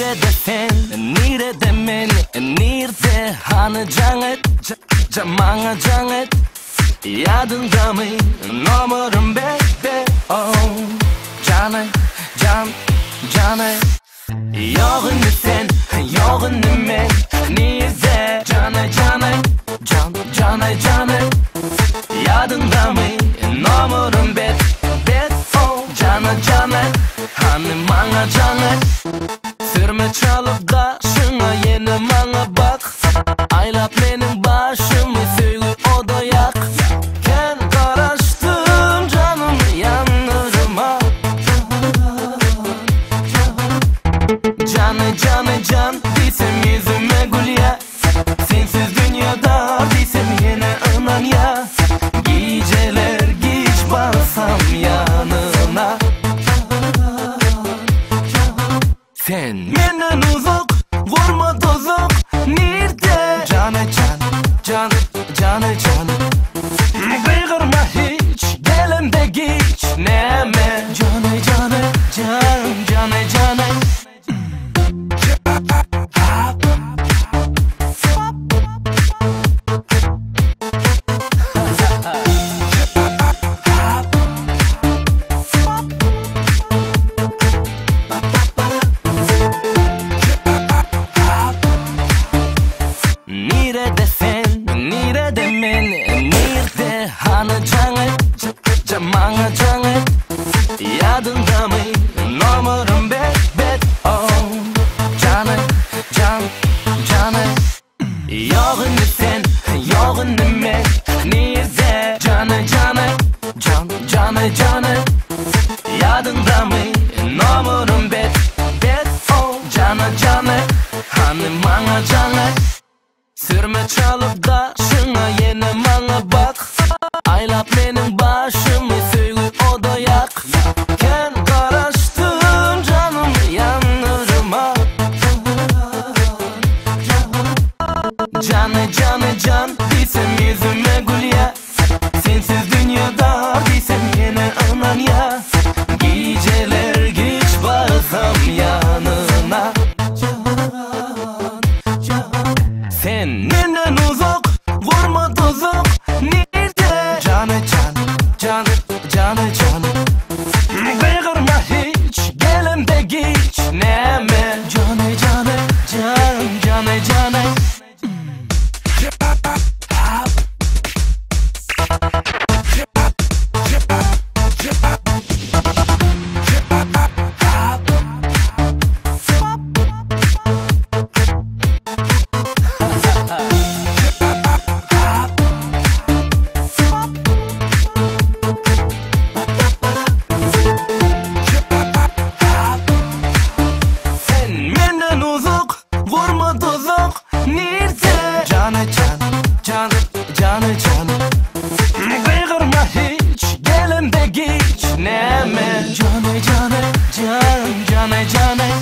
Nerede sen, nerede men, nerede hani canet, camana canet. Yadında mı numaram bebe, oh cane, cane. Yoğun sen, yoğun men, nerede cane, cane. Yadında mı numaram bebe, oh cane. Hani mana canet. Sürme çalıp da şuna yeni bana bak. Aylap benim başımı söyle o da yak. Ken karıştım canım yanlarıma. Can desem yüzüme gül ya. Sensiz dünyada desem yine anan ya. Geceler geç barsam yanına. Sen benden uzak, vurma tozak. Nerede? Cane. Kıygırma hiç, gelin de geç. Neme? Cane. Nerede sen, nerede men, nerede hani canet, camana canet. Yadında mı numaram bebe, oh cane. Yoğun sen, yoğun men, nerede cane. Yadında mı numaram bebe, oh cane. Hani mana canet. Sürme çalıp da şuna yine bana bak. Aylap benim başımı söyle o da yak. Ken karıştım canım yanlarıma. Can desem yüzüme gül ya. Sensiz dünyada desem yine anan ya. Geceler geç barsam yanına. Sen benden uzak, vurma tozak. Nerede? Cane. Kıygırma hiç, gelin de geç. Neme? Cane. Sen benden uzak, vurma tozak. Nerede? Cane. Kıygırma hiç, gelin de geç. Neme? Cane.